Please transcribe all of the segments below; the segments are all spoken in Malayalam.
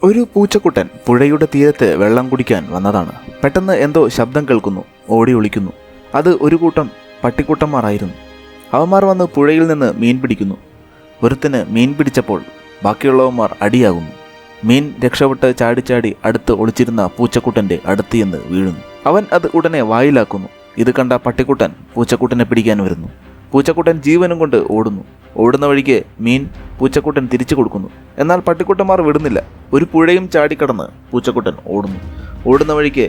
ഒരു പൂച്ചക്കുട്ടൻ പുഴയുടെ തീരത്ത് വെള്ളം കുടിക്കാൻ വന്നതാണ്. പെട്ടെന്ന് എന്തോ ശബ്ദം കേൾക്കുന്നു. ഓടി ഒളിക്കുന്നു. അത് ഒരു കൂട്ടം പട്ടിക്കുട്ടന്മാരായിരുന്നു. അവന്മാർ വന്ന് പുഴയിൽ നിന്ന് മീൻ പിടിക്കുന്നു. ഒരുത്തിന് മീൻ പിടിച്ചപ്പോൾ ബാക്കിയുള്ളവന്മാർ അടിയാകുന്നു. മീൻ രക്ഷപ്പെട്ട് ചാടി അടുത്ത് ഒളിച്ചിരുന്ന പൂച്ചക്കുട്ടൻ്റെ അടുത്ത് ചെന്ന് വീഴുന്നു. അവൻ അത് ഉടനെ വായിലാക്കുന്നു. ഇത് കണ്ട പട്ടിക്കുട്ടൻ പൂച്ചക്കുട്ടനെ പിടിക്കാൻ വരുന്നു. പൂച്ചക്കുട്ടൻ ജീവനും കൊണ്ട് ഓടുന്നു. ഓടുന്ന വഴിക്ക് മീൻ പൂച്ചക്കുട്ടൻ തിരിച്ചു കൊടുക്കുന്നു. എന്നാൽ പട്ടിക്കുട്ടന്മാർ വിടുന്നില്ല. ഒരു പുഴയും ചാടിക്കടന്ന് പൂച്ചക്കുട്ടൻ ഓടുന്നു. ഓടുന്ന വഴിക്ക്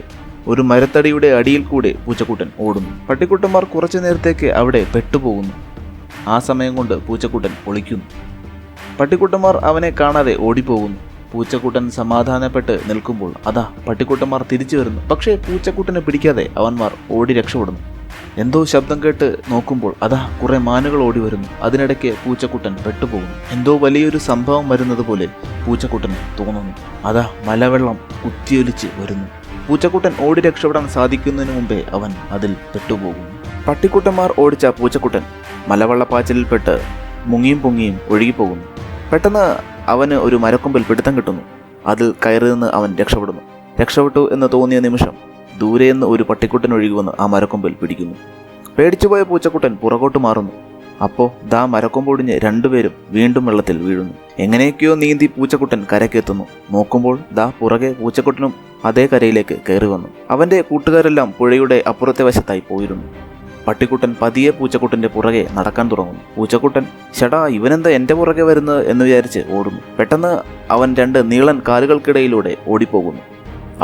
ഒരു മരത്തടിയുടെ അടിയിൽ കൂടെ പൂച്ചക്കുട്ടൻ ഓടുന്നു. പട്ടിക്കുട്ടന്മാർ കുറച്ചു നേരത്തേക്ക് അവിടെ പെട്ടുപോകുന്നു. ആ സമയം കൊണ്ട് പൂച്ചക്കുട്ടൻ ഒളിക്കുന്നു. പട്ടിക്കുട്ടന്മാർ അവനെ കാണാതെ ഓടിപ്പോകുന്നു. പൂച്ചക്കുട്ടൻ സമാധാനപ്പെട്ട് നിൽക്കുമ്പോൾ അതാ പട്ടിക്കുട്ടന്മാർ തിരിച്ചു വരുന്നു. പക്ഷേ പൂച്ചക്കുട്ടനെ പിടിക്കാതെ അവന്മാർ ഓടി രക്ഷപ്പെടുന്നു. എന്തോ ശബ്ദം കേട്ട് നോക്കുമ്പോൾ അതാ കുറെ മാനുകൾ ഓടി വരുന്നു. അതിനിടയ്ക്ക് പൂച്ചക്കുട്ടൻ പെട്ടുപോകുന്നു. എന്തോ വലിയൊരു സംഭവം വരുന്നത് പോലെ പൂച്ചക്കുട്ടന് തോന്നുന്നു. അതാ മലവെള്ളം കുത്തിയൊലിച്ച് വരുന്നു. പൂച്ചക്കുട്ടൻ ഓടി രക്ഷപ്പെടാൻ സാധിക്കുന്നതിന് മുമ്പേ അവൻ അതിൽ പെട്ടുപോകുന്നു. പട്ടിക്കുട്ടന്മാർ ഓടിച്ച പൂച്ചക്കുട്ടൻ മലവെള്ളപ്പാച്ചിലിൽപ്പെട്ട് മുങ്ങിയും പൊങ്ങിയും ഒഴുകിപ്പോകുന്നു. പെട്ടെന്ന് അവന് ഒരു മരക്കൊമ്പിൽ പിടുത്തം കിട്ടുന്നു. അതിൽ കയറി നിന്ന് അവൻ രക്ഷപ്പെട്ടു എന്ന് തോന്നിയ നിമിഷം ദൂരെയെന്ന് ഒരു പട്ടിക്കുട്ടൻ ഒഴുകി വന്ന് ആ മരക്കൊമ്പിൽ പിടിക്കുന്നു. പേടിച്ചുപോയ പൂച്ചക്കുട്ടൻ പുറകോട്ട് മാറുന്നു. അപ്പോൾ ദാ മരക്കൊമ്പൊടിഞ്ഞ് രണ്ടുപേരും വീണ്ടും വെള്ളത്തിൽ വീഴുന്നു. എങ്ങനെയൊക്കെയോ നീന്തി പൂച്ചക്കുട്ടൻ കരക്കെത്തുന്നു. നോക്കുമ്പോൾ ദാ പുറകെ പൂച്ചക്കുട്ടനും അതേ കരയിലേക്ക് കയറി വന്നു. അവൻ്റെ കൂട്ടുകാരെല്ലാം പുഴയുടെ അപ്പുറത്തെ വശത്തായി പോയിരുന്നു. പട്ടിക്കുട്ടൻ പതിയെ പൂച്ചക്കുട്ടൻ്റെ പുറകെ നടക്കാൻ തുടങ്ങുന്നു. പൂച്ചക്കുട്ടൻ ഷടാ ഇവനെന്താ എൻ്റെ പുറകെ വരുന്നത് എന്ന് വിചാരിച്ച് ഓടുന്നു. പെട്ടെന്ന് അവൻ രണ്ട് നീളൻ കാലുകൾക്കിടയിലൂടെ ഓടിപ്പോകുന്നു.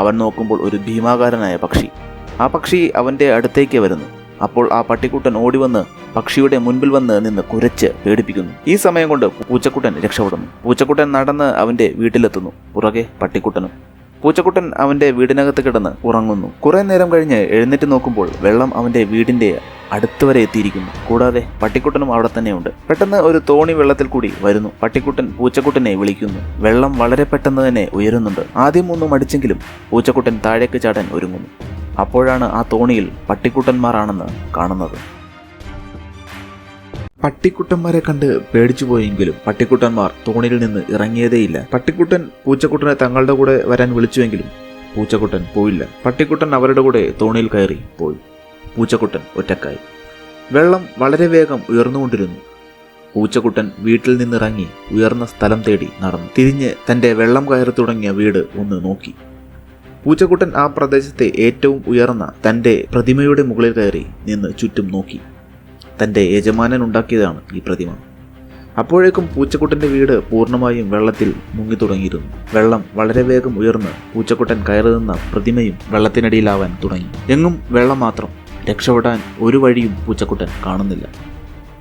അവൻ നോക്കുമ്പോൾ ഒരു ഭീമാകാരനായ പക്ഷി. ആ പക്ഷി അവൻ്റെ അടുത്തേക്ക് വരുന്നു. അപ്പോൾ ആ പട്ടിക്കുട്ടൻ ഓടിവന്ന് പക്ഷിയുടെ മുൻപിൽ വന്ന് നിന്ന് കുരച്ച് പേടിപ്പിക്കുന്നു. ഈ സമയം കൊണ്ട് പൂച്ചക്കുട്ടൻ രക്ഷപ്പെടുന്നു. പൂച്ചക്കുട്ടൻ നടന്ന് അവൻ്റെ വീട്ടിലെത്തുന്നു. പുറകെ പട്ടിക്കുട്ടനും. പൂച്ചക്കുട്ടൻ അവൻ്റെ വീടിനകത്ത് കിടന്ന് ഉറങ്ങുന്നു. കുറെ നേരം കഴിഞ്ഞ് എഴുന്നേറ്റ് നോക്കുമ്പോൾ വെള്ളം അവൻ്റെ വീടിൻ്റെ അടുത്ത് വരെ എത്തിയിരിക്കുന്നു. കൂടാതെ പട്ടിക്കുട്ടനും അവിടെ തന്നെയുണ്ട്. പെട്ടെന്ന് ഒരു തോണി വെള്ളത്തിൽ കൂടി വരുന്നു. പട്ടിക്കുട്ടൻ പൂച്ചക്കുട്ടനെ വിളിക്കുന്നു. വെള്ളം വളരെ പെട്ടെന്ന് തന്നെ ഉയരുന്നുണ്ട്. ആദ്യം ഒന്നും അടിച്ചെങ്കിലും പൂച്ചക്കുട്ടൻ താഴേക്ക് ചാടാൻ ഒരുങ്ങുന്നു. അപ്പോഴാണ് ആ തോണിയിൽ പട്ടിക്കുട്ടന്മാരാണെന്ന് കാണുന്നത്. പട്ടിക്കുട്ടന്മാരെ കണ്ട് പേടിച്ചുപോയെങ്കിലും പട്ടിക്കുട്ടന്മാർ തോണിയിൽ നിന്ന് ഇറങ്ങിയതേയില്ല. പട്ടിക്കുട്ടൻ പൂച്ചക്കുട്ടനെ തങ്ങളുടെ കൂടെ വരാൻ വിളിച്ചുവെങ്കിലും പൂച്ചക്കുട്ടൻ പോയില്ല. പട്ടിക്കുട്ടൻ അവരുടെ കൂടെ തോണിയിൽ കയറി പോയി. പൂച്ചക്കുട്ടൻ ഒറ്റക്കായി. വെള്ളം വളരെ വേഗം ഉയർന്നുകൊണ്ടിരുന്നു. പൂച്ചക്കുട്ടൻ വീട്ടിൽ നിന്നിറങ്ങി ഉയർന്ന സ്ഥലം തേടി നടന്നു. തിരിഞ്ഞ് തൻ്റെ വെള്ളം കയറി തുടങ്ങിയ വീട് ഒന്ന് നോക്കി. പൂച്ചക്കുട്ടൻ ആ പ്രദേശത്തെ ഏറ്റവും ഉയർന്ന തൻ്റെ പ്രതിമയുടെ മുകളിൽ കയറി നിന്ന് ചുറ്റും നോക്കി. തൻ്റെ യജമാനൻ ഉണ്ടാക്കിയതാണ് ഈ പ്രതിമ. അപ്പോഴേക്കും പൂച്ചക്കുട്ടൻ്റെ വീട് പൂർണ്ണമായും വെള്ളത്തിൽ മുങ്ങി തുടങ്ങിയിരുന്നു. വെള്ളം വളരെ വേഗം ഉയർന്ന് പൂച്ചക്കുട്ടൻ കയറി നിന്ന പ്രതിമയും വെള്ളത്തിനടിയിലാവാൻ തുടങ്ങി. എങ്ങും വെള്ളം മാത്രം. രക്ഷപ്പെടാൻ ഒരു വഴിയും പൂച്ചക്കുട്ടൻ കാണുന്നില്ല.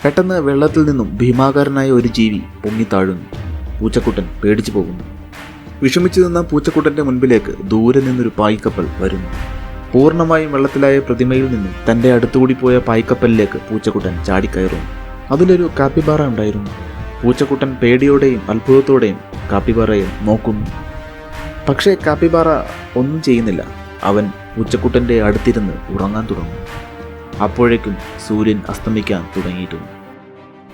പെട്ടെന്ന് വെള്ളത്തിൽ നിന്നും ഭീമാകാരനായ ഒരു ജീവി പൊങ്ങിത്താഴുന്നു. പൂച്ചക്കുട്ടൻ പേടിച്ചു പോകുന്നു. വിഷമിച്ചു നിന്ന പൂച്ചക്കുട്ടൻ്റെ മുൻപിലേക്ക് ദൂരെ നിന്നൊരു പായ്ക്കപ്പൽ വരുന്നു. പൂർണ്ണമായും വെള്ളത്തിലായ പ്രതിമയിൽ നിന്നും തൻ്റെ അടുത്തുകൂടി പോയ പായ്ക്കപ്പലിലേക്ക് പൂച്ചക്കുട്ടൻ ചാടിക്കയറുന്നു. അതിലൊരു കാപ്പിബാറ ഉണ്ടായിരുന്നു. പൂച്ചക്കുട്ടൻ പേടിയോടെയും അത്ഭുതത്തോടെയും കാപ്പിബാറയെ നോക്കുന്നു. പക്ഷേ കാപ്പിബാറ ഒന്നും ചെയ്യുന്നില്ല. അവൻ പൂച്ചക്കുട്ടൻ്റെ അടുത്തിരുന്ന് ഉറങ്ങാൻ തുടങ്ങും. അപ്പോഴേക്കും സൂര്യൻ അസ്തമിക്കാൻ തുടങ്ങിയിരുന്നു.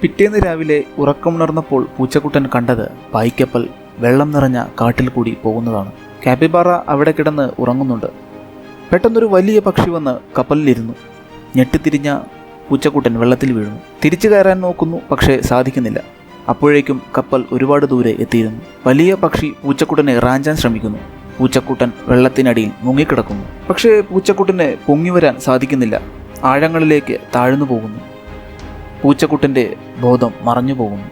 പിറ്റേന്ന് രാവിലെ ഉറക്കമുണർന്നപ്പോൾ പൂച്ചക്കുട്ടൻ കണ്ടത് പായ്ക്കപ്പൽ വെള്ളം നിറഞ്ഞ കാട്ടിൽ കൂടി പോകുന്നതാണ്. കാപ്പിബാറ അവിടെ കിടന്ന് ഉറങ്ങുന്നുണ്ട്. പെട്ടെന്നൊരു വലിയ പക്ഷി വന്ന് കപ്പലിലിരുന്നു. ഞെട്ടിത്തിരിഞ്ഞ പൂച്ചക്കുട്ടൻ വെള്ളത്തിൽ വീഴുന്നു. തിരിച്ചു കയറാൻ നോക്കുന്നു, പക്ഷേ സാധിക്കുന്നില്ല. അപ്പോഴേക്കും കപ്പൽ ഒരുപാട് ദൂരെ എത്തിയിരുന്നു. വലിയ പക്ഷി പൂച്ചക്കുട്ടനെ റാഞ്ചാൻ ശ്രമിക്കുന്നു. പൂച്ചക്കുട്ടൻ വെള്ളത്തിനടിയിൽ മുങ്ങിക്കിടക്കുന്നു. പക്ഷേ പൂച്ചക്കുട്ടനെ പൊങ്ങി വരാൻ സാധിക്കുന്നില്ല. ആഴങ്ങളിലേക്ക് താഴ്ന്നു പോകുന്നു. പൂച്ചക്കുട്ടൻ്റെ ബോധം മറഞ്ഞു പോകുന്നു.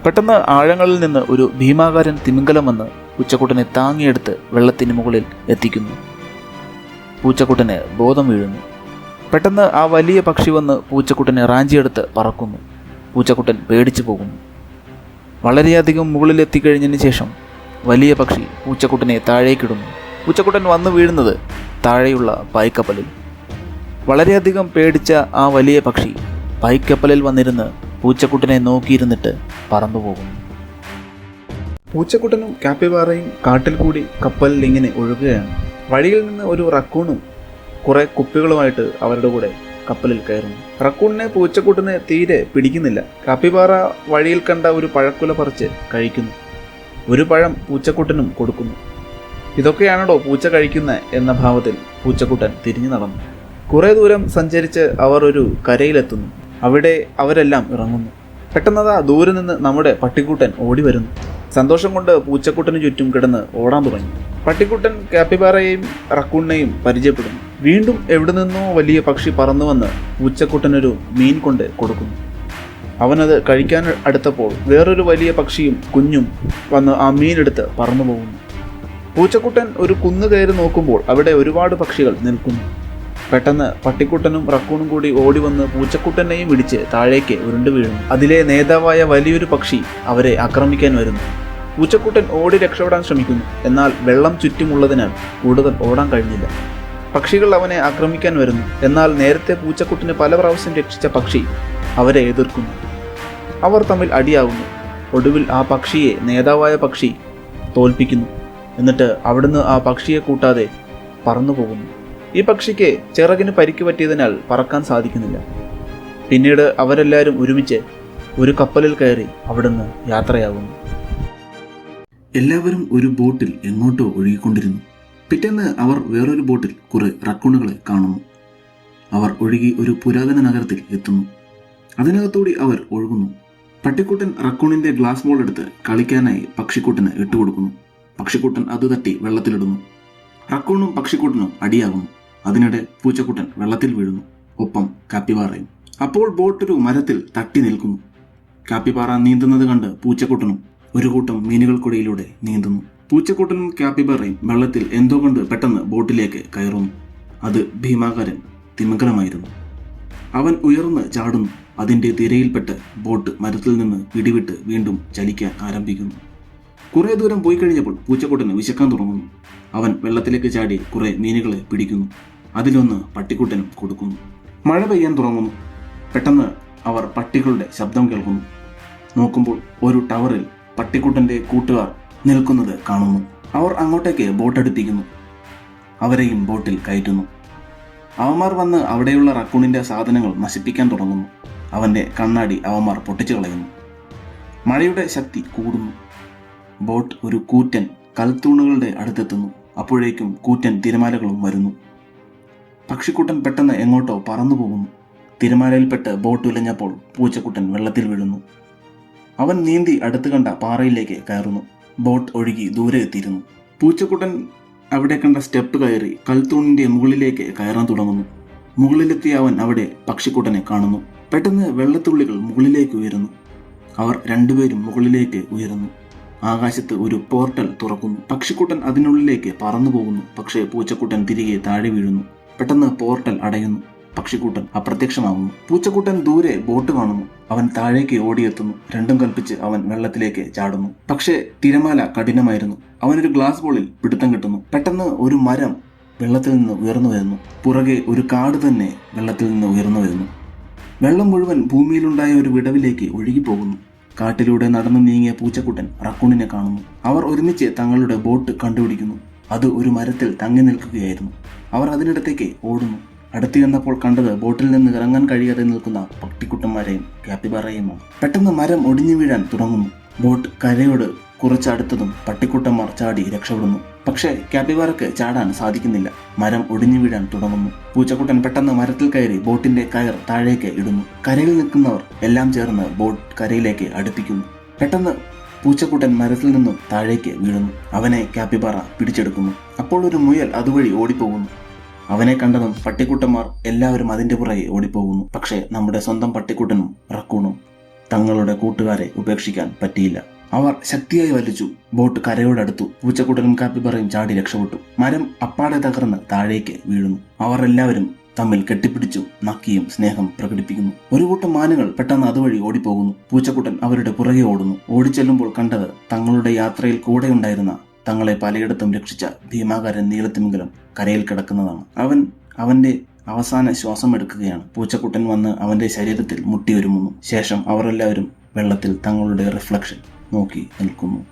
പെട്ടെന്ന് ആഴങ്ങളിൽ നിന്ന് ഒരു ഭീമാകാരൻ തിമിംഗലം വന്ന് പൂച്ചക്കുട്ടനെ താങ്ങിയെടുത്ത് വെള്ളത്തിന് മുകളിൽ എത്തിക്കുന്നു. പൂച്ചക്കുട്ടന് ബോധം വീഴുന്നു. പെട്ടെന്ന് ആ വലിയ പക്ഷി വന്ന് പൂച്ചക്കുട്ടനെ റാഞ്ചിയെടുത്ത് പറക്കുന്നു. പൂച്ചക്കുട്ടൻ പേടിച്ചു പോകുന്നു. വളരെയധികം മുകളിലെത്തിക്കഴിഞ്ഞതിന് ശേഷം വലിയ പക്ഷി പൂച്ചക്കുട്ടനെ താഴേക്കിടുന്നു. പൂച്ചക്കുട്ടൻ വന്നു വീഴുന്നത് താഴെയുള്ള പായ്ക്കപ്പലിൽ. വളരെയധികം പേടിച്ച ആ വലിയ പക്ഷി പായ്ക്കപ്പലിൽ വന്നിരുന്ന് പൂച്ചക്കുട്ടനെ നോക്കിയിരുന്നിട്ട് പറന്നു പോകുന്നു. പൂച്ചക്കുട്ടനും കാപ്പിബാറയും കാട്ടിൽ കൂടി കപ്പലിൽ ഇങ്ങനെ ഒഴുകുകയാണ്. വഴിയിൽ നിന്ന് ഒരു റക്കൂണും കുറെ കുപ്പികളുമായിട്ട് അവരുടെ കൂടെ കപ്പലിൽ കയറുന്നു. റക്കൂണിനെ പൂച്ചക്കുട്ടനെ തീരെ പിടിക്കുന്നില്ല. കാപ്പിബാറ വഴിയിൽ കണ്ട ഒരു പഴക്കുല പറിച്ച് കഴിക്കുന്നു. ഒരു പഴം പൂച്ചക്കുട്ടനും കൊടുക്കുന്നു. ഇതൊക്കെയാണോ പൂച്ച കഴിക്കുന്ന എന്ന ഭാവത്തിൽ പൂച്ചക്കുട്ടൻ തിരിഞ്ഞു നടന്നു. കുറേ ദൂരം സഞ്ചരിച്ച് അവർ ഒരു കരയിലെത്തുന്നു. അവിടെ അവരെല്ലാം ഇറങ്ങുന്നു. പെട്ടെന്നതാ ദൂരെ നിന്ന് നമ്മുടെ പട്ടിക്കുട്ടൻ ഓടി വരുന്നു. സന്തോഷം കൊണ്ട് പൂച്ചക്കുട്ടന് ചുറ്റും കിടന്ന് ഓടാൻ തുടങ്ങി. പട്ടിക്കുട്ടൻ കാപ്പിബാറയെയും റക്കൂണിനെയും പരിചയപ്പെടുന്നു. വീണ്ടും എവിടെ നിന്നോ വലിയ പക്ഷി പറന്നു വന്ന് പൂച്ചക്കുട്ടനൊരു മീൻ കൊണ്ട് കൊടുക്കുന്നു. അവനത് കഴിക്കാൻ അടുത്തപ്പോൾ വേറൊരു വലിയ പക്ഷിയും കുഞ്ഞും വന്ന് ആ മീനെടുത്ത് പറന്നു പോകുന്നു. പൂച്ചക്കുട്ടൻ ഒരു കുന്ന് കയറി നോക്കുമ്പോൾ അവിടെ ഒരുപാട് പക്ഷികൾ നിൽക്കുന്നു. പെട്ടെന്ന് പട്ടിക്കുട്ടനും റക്കൂണും കൂടി ഓടി വന്ന് പൂച്ചക്കുട്ടനെയും ഇടിച്ച് താഴേക്ക് ഉരുണ്ടു വീഴുന്നു. അതിലെ നേതാവായ വലിയൊരു പക്ഷി അവരെ ആക്രമിക്കാൻ വരുന്നു. പൂച്ചക്കുട്ടൻ ഓടി രക്ഷപ്പെടാൻ ശ്രമിക്കുന്നു. എന്നാൽ വെള്ളം ചുറ്റുമുള്ളതിനാൽ കൂടുതൽ ഓടാൻ കഴിഞ്ഞില്ല. പക്ഷികൾ അവനെ ആക്രമിക്കാൻ വരുന്നു. എന്നാൽ നേരത്തെ പൂച്ചക്കുട്ടിനെ പല പ്രാവശ്യം രക്ഷിച്ച പക്ഷി അവരെ എതിർക്കുന്നു. അവർ തമ്മിൽ അടിയാകുന്നു. ഒടുവിൽ ആ പക്ഷിയെ നേതാവായ പക്ഷി തോൽപ്പിക്കുന്നു. എന്നിട്ട് അവിടുന്ന് ആ പക്ഷിയെ കൂട്ടാതെ പറന്നു പോകുന്നു. ഈ പക്ഷിക്ക് ചിറകിന് പരിക്ക് പറ്റിയതിനാൽ പറക്കാൻ സാധിക്കുന്നില്ല. പിന്നീട് അവരെല്ലാവരും ഒരുമിച്ച് ഒരു കപ്പലിൽ കയറി അവിടുന്ന് യാത്രയാകുന്നു. എല്ലാവരും ഒരു ബോട്ടിൽ എങ്ങോട്ടോ ഒഴുകിക്കൊണ്ടിരുന്നു. പിറ്റേന്ന് അവർ വേറൊരു ബോട്ടിൽ കുറെ റക്കൂണുകളെ കാണുന്നു. അവർ ഒഴുകി ഒരു പുരാതന നഗരത്തിൽ എത്തുന്നു. അതിനകത്തൂടി അവർ ഒഴുകുന്നു. പട്ടിക്കുട്ടൻ റക്കൂണിന്റെ ഗ്ലാസ് ബോൾ എടുത്ത് കളിക്കാനായി പക്ഷിക്കുട്ടന് ഇട്ടുകൊടുക്കുന്നു. പക്ഷിക്കുട്ടൻ അത് തട്ടി വെള്ളത്തിലിടുന്നു. റക്കൂണും പക്ഷിക്കുട്ടനും അടിയാകുന്നു. അതിനിടെ പൂച്ചക്കുട്ടൻ വെള്ളത്തിൽ വീഴുന്നു. ഒപ്പം കാപ്പിബാറയും. അപ്പോൾ ബോട്ട് ഒരു മരത്തിൽ തട്ടി നിൽക്കുന്നു. കാപ്പിബാറ നീന്തുന്നത് കണ്ട് പൂച്ചക്കുട്ടനും ഒരു കൂട്ടം മീനുകൾക്കിടയിലൂടെ നീന്തുന്നു. പൂച്ചക്കുട്ടനും കാപ്പിബാറയും വെള്ളത്തിൽ എന്തോ കൊണ്ട് പെട്ടെന്ന് ബോട്ടിലേക്ക് കയറുന്നു. അത് ഭീമാകാരൻ തിമിംഗലമായിരുന്നു. അവൻ ഉയർന്ന് ചാടുന്നു. അതിന്റെ തിരയിൽപ്പെട്ട് ബോട്ട് മരത്തിൽ നിന്ന് പിടിവിട്ട് വീണ്ടും ചലിക്കാൻ ആരംഭിക്കുന്നു. കുറെ ദൂരം പോയി കഴിഞ്ഞപ്പോൾ പൂച്ചക്കുട്ടന് വിശക്കാൻ തുടങ്ങുന്നു. അവൻ വെള്ളത്തിലേക്ക് ചാടി കുറെ മീനുകളെ പിടിക്കുന്നു. അതിലൊന്ന് പട്ടിക്കുട്ടനും കൊടുക്കുന്നു. മഴ പെയ്യാൻ തുടങ്ങുന്നു. പെട്ടെന്ന് അവർ പട്ടികളുടെ ശബ്ദം കേൾക്കുന്നു. നോക്കുമ്പോൾ ഒരു ടവറിൽ പട്ടിക്കുട്ടന്റെ കൂട്ടുകാർ നിൽക്കുന്നത് കാണുന്നു. അവർ അങ്ങോട്ടേക്ക് ബോട്ട് അടുപ്പിക്കുന്നു. അവരെയും ബോട്ടിൽ കയറ്റുന്നു. അവന്മാർ വന്ന് അവിടെയുള്ള റക്കൂണിന്റെ സാധനങ്ങൾ നശിപ്പിക്കാൻ തുടങ്ങുന്നു. അവന്റെ കണ്ണാടി അവന്മാർ പൊട്ടിച്ചു കളയുന്നു. മഴയുടെ ശക്തി കൂടുന്നു. ബോട്ട് ഒരു കൂറ്റൻ കൽത്തൂണുകളുടെ അടുത്തെത്തുന്നു. അപ്പോഴേക്കും കൂറ്റൻ തിരമാലകളും വരുന്നു. പക്ഷിക്കുട്ടൻ പെട്ടെന്ന് എങ്ങോട്ടോ പറന്നു പോകുന്നു. തിരമാലയിൽപ്പെട്ട് ബോട്ട് ഉലഞ്ഞപ്പോൾ പൂച്ചക്കുട്ടൻ വെള്ളത്തിൽ വീഴുന്നു. അവൻ നീന്തി അടുത്ത് കണ്ട പാറയിലേക്ക് കയറുന്നു. ബോട്ട് ഒഴുകി ദൂരെ എത്തിയിരുന്നു. പൂച്ചക്കുട്ടൻ അവിടെ കണ്ട സ്റ്റെപ്പ് കയറി കൽത്തൂണിന്റെ മുകളിലേക്ക് കയറാൻ തുടങ്ങുന്നു. മുകളിലെത്തിയ അവൻ അവിടെ പക്ഷിക്കുട്ടനെ കാണുന്നു. പെട്ടെന്ന് വെള്ളത്തുള്ളികൾ മുകളിലേക്ക് ഉയരുന്നു. അവർ രണ്ടുപേരും മുകളിലേക്ക് ഉയരുന്നു. ആകാശത്ത് ഒരു പോർട്ടൽ തുറക്കുന്നു. പക്ഷിക്കുട്ടൻ അതിനുള്ളിലേക്ക് പറന്നു പോകുന്നു. പക്ഷേ പൂച്ചക്കുട്ടൻ തിരികെ താഴെ വീഴുന്നു. പെട്ടെന്ന് പോർട്ടൽ അടയുന്നു. പക്ഷിക്കുട്ടൻ അപ്രത്യക്ഷമാകുന്നു. പൂച്ചക്കുട്ടൻ ദൂരെ ബോട്ട് കാണുന്നു. അവൻ താഴേക്ക് ഓടിയെത്തുന്നു. രണ്ടും കൽപ്പിച്ച് അവൻ വെള്ളത്തിലേക്ക് ചാടുന്നു. പക്ഷേ തിരമാല കഠിനമായിരുന്നു. അവനൊരു ഗ്ലാസ് ബോളിൽ പിടുത്തം കിട്ടുന്നു. പെട്ടെന്ന് ഒരു മരം വെള്ളത്തിൽ നിന്ന് ഉയർന്നു വരുന്നു. പുറകെ ഒരു കാട് തന്നെ വെള്ളത്തിൽ നിന്ന് ഉയർന്നു വരുന്നു. വെള്ളം മുഴുവൻ ഭൂമിയിലുണ്ടായ ഒരു വിടവിലേക്ക് ഒഴുകിപ്പോകുന്നു. കാട്ടിലൂടെ നടന്നു നീങ്ങിയ പൂച്ചക്കുട്ടൻ റക്കൂണിനെ കാണുന്നു. അവർ ഒരുമിച്ച് തങ്ങളുടെ ബോട്ട് കണ്ടുപിടിക്കുന്നു. അത് ഒരു മരത്തിൽ തങ്ങി നിൽക്കുകയായിരുന്നു. അവർ അതിനിടത്തേക്ക് ഓടുന്നു. അടുത്ത് ചെന്നപ്പോൾ കണ്ടത് ബോട്ടിൽ നിന്ന് ഇറങ്ങാൻ കഴിയാതെ നിൽക്കുന്ന പട്ടിക്കുട്ടന്മാരെയും കാപ്പിബാറയുമാണ്. പെട്ടെന്ന് മരം ഒടിഞ്ഞു വീഴാൻ തുടങ്ങുന്നു. ബോട്ട് കരയോട് കുറച്ചടുത്തതും പട്ടിക്കുട്ടന്മാർ ചാടി രക്ഷപ്പെടുന്നു. പക്ഷേ കാപ്പിബാറയ്ക്ക് ചാടാൻ സാധിക്കുന്നില്ല. മരം ഒടിഞ്ഞു വീഴാൻ തുടങ്ങുന്നു. പൂച്ചക്കുട്ടൻ പെട്ടെന്ന് മരത്തിൽ കയറി ബോട്ടിന്റെ കയർ താഴേക്ക് ഇടുന്നു. കരയിൽ നിൽക്കുന്നവർ എല്ലാം ചേർന്ന് ബോട്ട് കരയിലേക്ക് അടുപ്പിക്കുന്നു. പെട്ടെന്ന് പൂച്ചക്കുട്ടൻ മരത്തിൽ നിന്നും താഴേക്ക് വീഴുന്നു. അവനെ കാപ്പിബാറ പിടിച്ചെടുക്കുന്നു. അപ്പോൾ ഒരു മുയൽ അതുവഴി ഓടിപ്പോകുന്നു. അവനെ കണ്ടതും പട്ടിക്കുട്ടന്മാർ എല്ലാവരും അതിന്റെ പുറകെ ഓടിപ്പോകുന്നു. പക്ഷേ നമ്മുടെ സ്വന്തം പട്ടിക്കുട്ടനും റക്കൂണും തങ്ങളുടെ കൂട്ടുകാരെ ഉപേക്ഷിക്കാൻ പറ്റിയില്ല. അവർ ശക്തിയായി വലിച്ചു. ബോട്ട് കരയോടടുത്തു. പൂച്ചക്കുട്ടനും കാപ്പിബാറയും ചാടി രക്ഷപ്പെട്ടു. മരം അപ്പാടെ തകർന്ന് താഴേക്ക് വീഴുന്നു. അവർ എല്ലാവരും തമ്മിൽ കെട്ടിപ്പിടിച്ചു നക്കിയും സ്നേഹം പ്രകടിപ്പിക്കുന്നു. ഒരു കൂട്ടം മാനുകൾ പെട്ടെന്ന് അതുവഴി ഓടിപ്പോകുന്നു. പൂച്ചക്കുട്ടൻ അവരുടെ പുറകെ ഓടുന്നു. ഓടിച്ചെല്ലുമ്പോൾ കണ്ടത് തങ്ങളുടെ യാത്രയിൽ കൂടെയുണ്ടായിരുന്ന തങ്ങളെ പലയിടത്തും രക്ഷിച്ച ഭീമാകാരൻ നീലത്തിമിംഗലം കരയിൽ കിടക്കുന്നതാണ്. അവൻ അവന്റെ അവസാന ശ്വാസം എടുക്കുകയാണ്. പൂച്ചക്കുട്ടൻ വന്ന് അവന്റെ ശരീരത്തിൽ മുട്ടിയൊരുമുന്നു. ശേഷം അവരെല്ലാവരും വെള്ളത്തിൽ തങ്ങളുടെ റിഫ്ലക്ഷൻ നോക്കി നിൽക്കുന്നു.